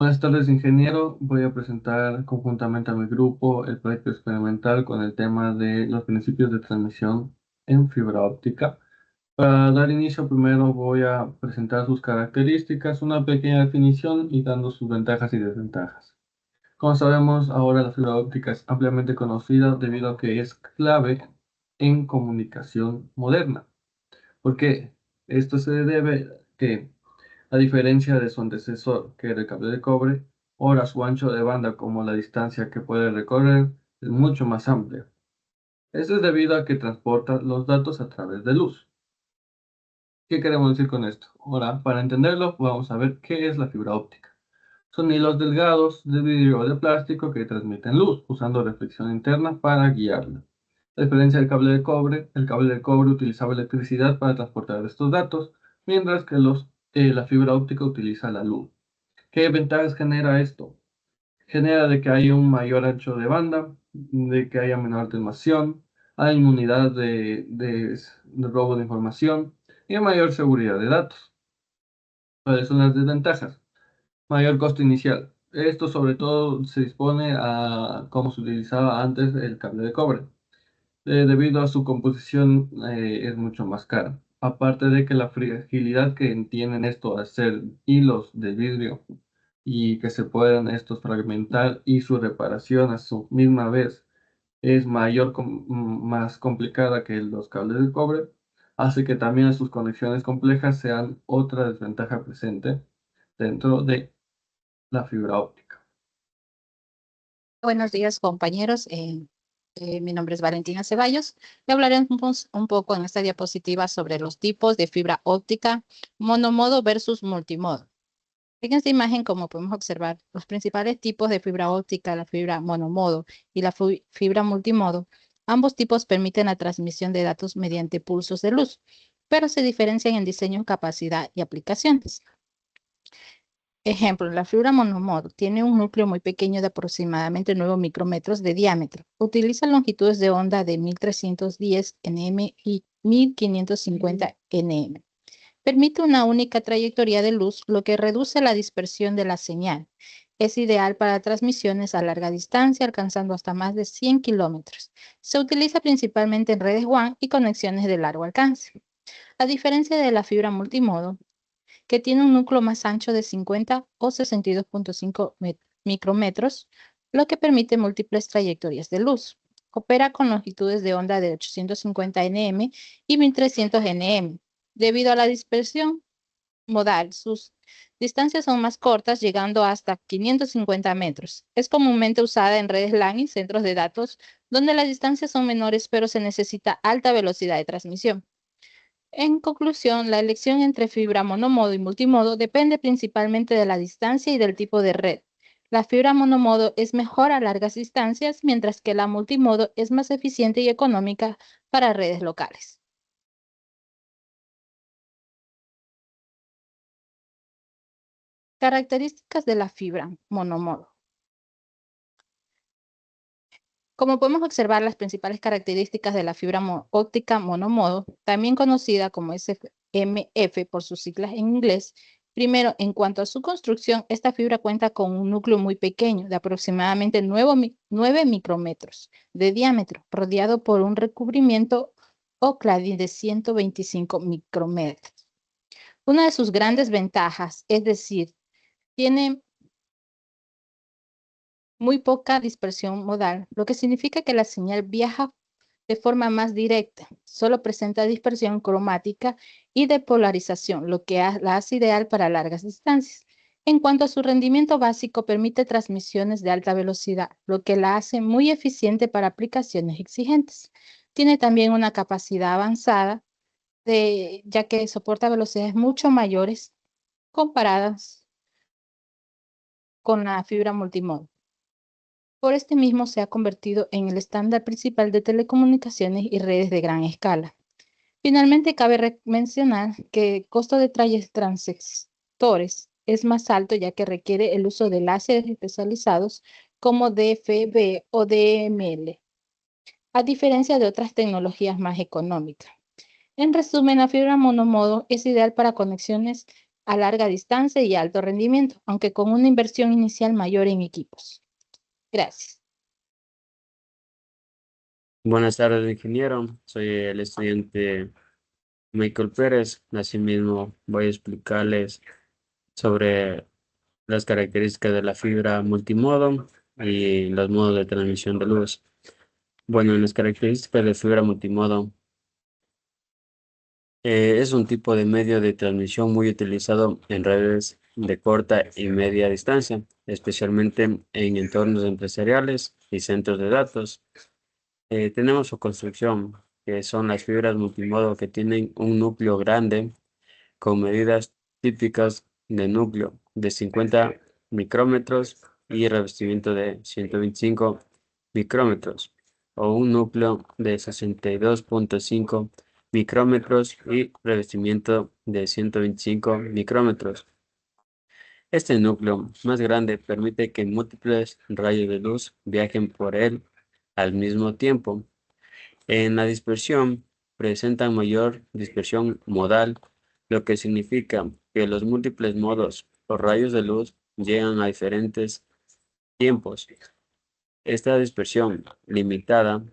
Buenas tardes, ingeniero. Voy a presentar conjuntamente a mi grupo el proyecto experimental con el tema de los principios de transmisión en fibra óptica. Para dar inicio, primero voy a presentar sus características, una pequeña definición y dando sus ventajas y desventajas. Como sabemos, ahora la fibra óptica es ampliamente conocida debido a que es clave en comunicación moderna. ¿Por qué? Esto se debe a que a diferencia de su antecesor, que era el cable de cobre, ahora su ancho de banda como la distancia que puede recorrer es mucho más amplia. Esto es debido a que transporta los datos a través de luz. ¿Qué queremos decir con esto? Ahora, para entenderlo, vamos a ver qué es la fibra óptica. Son hilos delgados de vidrio o de plástico que transmiten luz, usando reflexión interna para guiarla. A diferencia del cable de cobre, el cable de cobre utilizaba electricidad para transportar estos datos, mientras que la fibra óptica utiliza la luz. ¿Qué ventajas genera esto? Genera de que haya un mayor ancho de banda, de que haya menor atenuación, hay inmunidad de robo de información y mayor seguridad de datos. ¿Cuáles son las desventajas? Mayor costo inicial. Esto sobre todo se dispone a cómo se utilizaba antes el cable de cobre. Debido a su composición es mucho más cara. Aparte de que la fragilidad que tienen esto al ser hilos de vidrio y que se puedan estos fragmentar y su reparación a su misma vez es más complicada que los cables de cobre, hace que también sus conexiones complejas sean otra desventaja presente dentro de la fibra óptica. Buenos días, compañeros. Mi nombre es Valentina Ceballos. Le hablaremos un poco en esta diapositiva sobre los tipos de fibra óptica monomodo versus multimodo. En esta imagen, como podemos observar, los principales tipos de fibra óptica, la fibra monomodo y la fibra multimodo, ambos tipos permiten la transmisión de datos mediante pulsos de luz, pero se diferencian en diseño, capacidad y aplicaciones. Ejemplo, la fibra monomodo tiene un núcleo muy pequeño de aproximadamente 9 micrómetros de diámetro. Utiliza longitudes de onda de 1310 nm y 1550 nm. Permite una única trayectoria de luz, lo que reduce la dispersión de la señal. Es ideal para transmisiones a larga distancia, alcanzando hasta más de 100 kilómetros. Se utiliza principalmente en redes WAN y conexiones de largo alcance. A diferencia de la fibra multimodo, que tiene un núcleo más ancho de 50 o 62.5 micrómetros, lo que permite múltiples trayectorias de luz. Opera con longitudes de onda de 850 nm y 1300 nm. Debido a la dispersión modal, sus distancias son más cortas, llegando hasta 550 metros. Es comúnmente usada en redes LAN y centros de datos, donde las distancias son menores, pero se necesita alta velocidad de transmisión. En conclusión, la elección entre fibra monomodo y multimodo depende principalmente de la distancia y del tipo de red. La fibra monomodo es mejor a largas distancias, mientras que la multimodo es más eficiente y económica para redes locales. Características de la fibra monomodo. Como podemos observar, las principales características de la fibra óptica monomodo, también conocida como SMF por sus siglas en inglés. Primero, en cuanto a su construcción, esta fibra cuenta con un núcleo muy pequeño, de aproximadamente 9 micrómetros de diámetro, rodeado por un recubrimiento o cladding de 125 micrómetros. Una de sus grandes ventajas, es decir, tiene muy poca dispersión modal, lo que significa que la señal viaja de forma más directa. Solo presenta dispersión cromática y de polarización, lo que la hace ideal para largas distancias. En cuanto a su rendimiento básico, permite transmisiones de alta velocidad, lo que la hace muy eficiente para aplicaciones exigentes. Tiene también una capacidad avanzada, ya que soporta velocidades mucho mayores comparadas con la fibra multimodo. Por este mismo se ha convertido en el estándar principal de telecomunicaciones y redes de gran escala. Finalmente, cabe mencionar que el costo de transistores es más alto, ya que requiere el uso de láseres especializados como DFB o DML, a diferencia de otras tecnologías más económicas. En resumen, la fibra monomodo es ideal para conexiones a larga distancia y alto rendimiento, aunque con una inversión inicial mayor en equipos. Gracias. Buenas tardes, ingeniero. Soy el estudiante Michael Pérez. Asimismo, voy a explicarles sobre las características de la fibra multimodo y los modos de transmisión de luz. Bueno, en las características de fibra multimodo, es un tipo de medio de transmisión muy utilizado en redes de corta y media distancia, especialmente en entornos empresariales y centros de datos. Tenemos su construcción, que son las fibras multimodo que tienen un núcleo grande con medidas típicas de núcleo de 50 micrómetros y revestimiento de 125 micrómetros, o un núcleo de 62,5 micrómetros y revestimiento de 125 micrómetros. Este núcleo más grande permite que múltiples rayos de luz viajen por él al mismo tiempo. En la dispersión presentan mayor dispersión modal, lo que significa que los múltiples modos o rayos de luz llegan a diferentes tiempos. Esta dispersión limitada,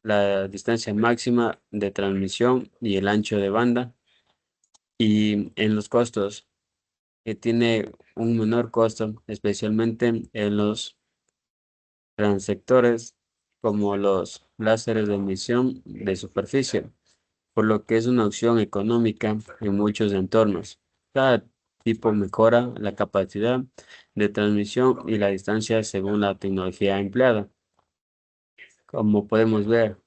la distancia máxima de transmisión y el ancho de banda, y en los costos, que tiene un menor costo, especialmente en los transectores como los láseres de emisión de superficie, por lo que es una opción económica en muchos entornos. Cada tipo mejora la capacidad de transmisión y la distancia según la tecnología empleada. Como podemos ver,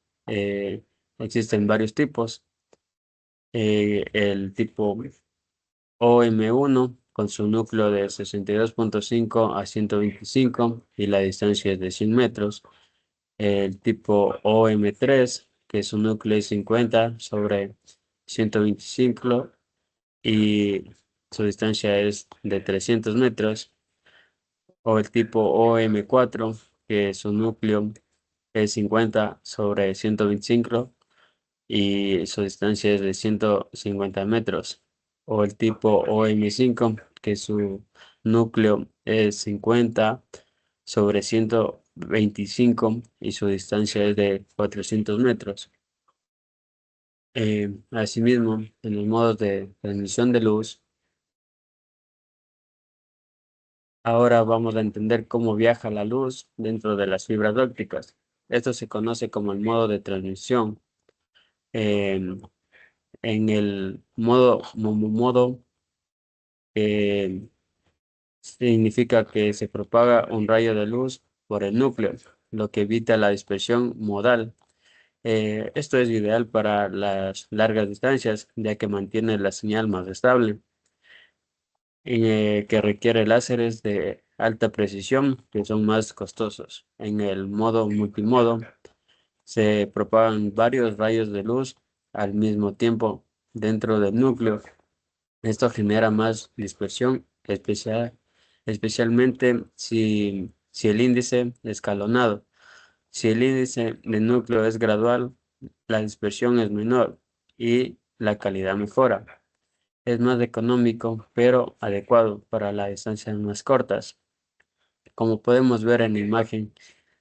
existen varios tipos. El tipo OM1 con su núcleo de 62,5 a 125 y la distancia es de 100 metros. El tipo OM3, que su núcleo es 50 sobre 125 y su distancia es de 300 metros. O el tipo OM4, que su núcleo es 50 sobre 125 y su distancia es de 150 metros. O el tipo OM5, que su núcleo es 50 sobre 125 y su distancia es de 400 metros. Asimismo, en los modos de transmisión de luz, ahora vamos a entender cómo viaja la luz dentro de las fibras ópticas. Esto se conoce como el modo de transmisión. Em, en el modo significa que se propaga un rayo de luz por el núcleo, lo que evita la dispersión modal. Esto es ideal para las largas distancias, ya que mantiene la señal más estable, que requiere láseres de alta precisión, que son más costosos. En el modo multimodo, se propagan varios rayos de luz al mismo tiempo dentro del núcleo. Esto genera más dispersión, especialmente si el índice es escalonado. Si el índice de núcleo es gradual, la dispersión es menor y la calidad mejora. Es más económico, pero adecuado para las distancias más cortas. Como podemos ver en la imagen,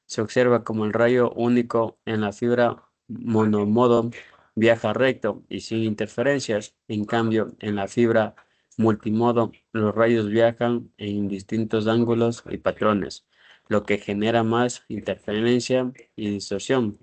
se observa como el rayo único en la fibra monomodo viaja recto y sin interferencias. En cambio, en la fibra multimodo, los rayos viajan en distintos ángulos y patrones, lo que genera más interferencia y distorsión.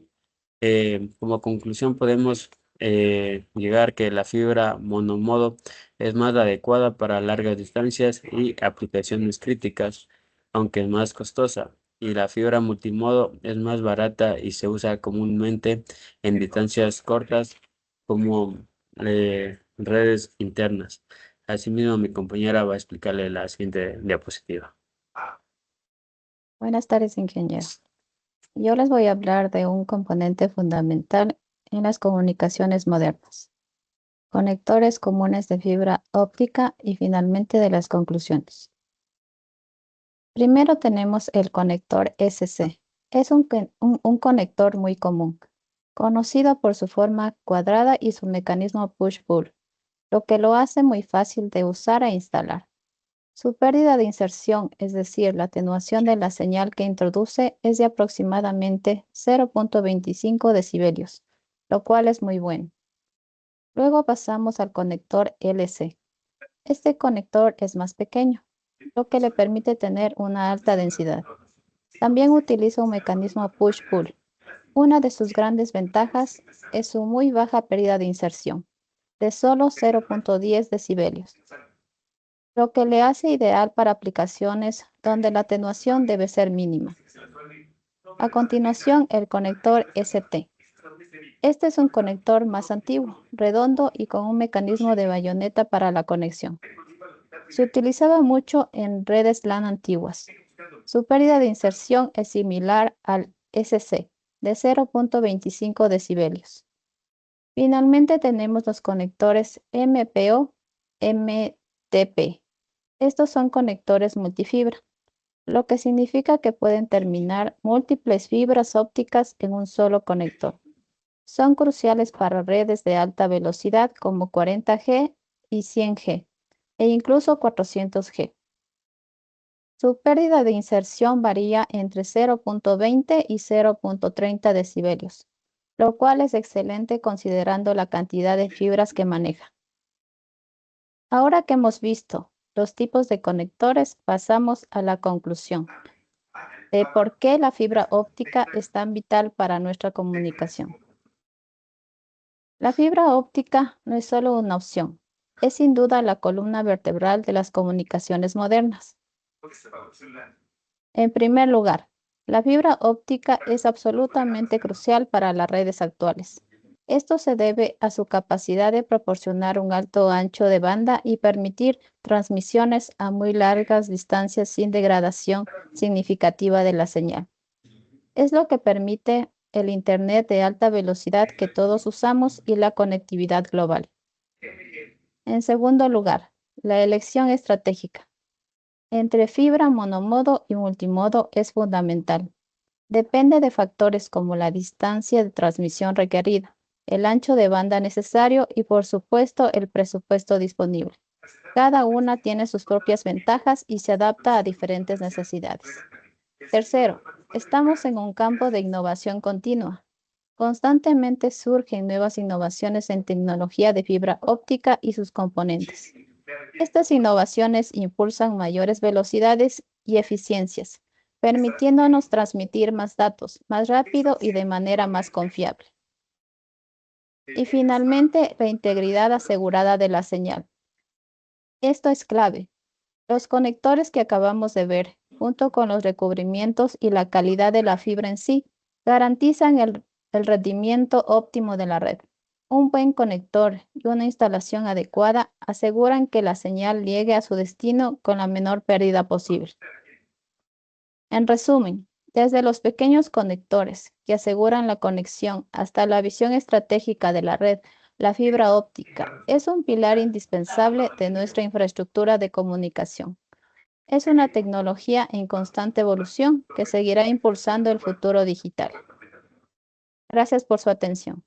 Como conclusión, podemos llegar que la fibra monomodo es más adecuada para largas distancias y aplicaciones críticas, aunque es más costosa, y la fibra multimodo es más barata y se usa comúnmente en distancias cortas como redes internas. Asimismo, mi compañera va a explicarle la siguiente diapositiva. Buenas tardes, ingeniero. Yo les voy a hablar de un componente fundamental en las comunicaciones modernas, conectores comunes de fibra óptica y finalmente de las conclusiones. Primero tenemos el conector SC. Es un conector muy común, conocido por su forma cuadrada y su mecanismo push-pull. lo que lo hace muy fácil de usar e instalar. Su pérdida de inserción, es decir, la atenuación de la señal que introduce, es de aproximadamente 0.25 decibelios, lo cual es muy bueno. Luego pasamos al conector LC. Este conector es más pequeño, lo que le permite tener una alta densidad. También utiliza un mecanismo push-pull. Una de sus grandes ventajas es su muy baja pérdida de inserción, de solo 0.10 decibelios, lo que le hace ideal para aplicaciones donde la atenuación debe ser mínima. A continuación, el conector ST. Este es un conector más antiguo, redondo y con un mecanismo de bayoneta para la conexión. Se utilizaba mucho en redes LAN antiguas. Su pérdida de inserción es similar al SC, de 0.25 decibelios. Finalmente tenemos los conectores MPO, MTP. Estos son conectores multifibra, lo que significa que pueden terminar múltiples fibras ópticas en un solo conector. Son cruciales para redes de alta velocidad como 40G y 100G, e incluso 400G. Su pérdida de inserción varía entre 0.20 y 0.30 decibelios, lo cual es excelente considerando la cantidad de fibras que maneja. Ahora que hemos visto los tipos de conectores, pasamos a la conclusión de por qué la fibra óptica es tan vital para nuestra comunicación. La fibra óptica no es solo una opción, es sin duda la columna vertebral de las comunicaciones modernas. En primer lugar, la fibra óptica es absolutamente crucial para las redes actuales. Esto se debe a su capacidad de proporcionar un alto ancho de banda y permitir transmisiones a muy largas distancias sin degradación significativa de la señal. Es lo que permite el Internet de alta velocidad que todos usamos y la conectividad global. En segundo lugar, la elección estratégica entre fibra monomodo y multimodo es fundamental. Depende de factores como la distancia de transmisión requerida, el ancho de banda necesario y, por supuesto, el presupuesto disponible. Cada una tiene sus propias ventajas y se adapta a diferentes necesidades. Tercero, estamos en un campo de innovación continua. Constantemente surgen nuevas innovaciones en tecnología de fibra óptica y sus componentes. Estas innovaciones impulsan mayores velocidades y eficiencias, permitiéndonos transmitir más datos más rápido y de manera más confiable. Y finalmente, la integridad asegurada de la señal. Esto es clave. Los conectores que acabamos de ver, junto con los recubrimientos y la calidad de la fibra en sí, garantizan el rendimiento óptimo de la red. Un buen conector y una instalación adecuada aseguran que la señal llegue a su destino con la menor pérdida posible. En resumen, desde los pequeños conectores que aseguran la conexión hasta la visión estratégica de la red, la fibra óptica es un pilar indispensable de nuestra infraestructura de comunicación. Es una tecnología en constante evolución que seguirá impulsando el futuro digital. Gracias por su atención.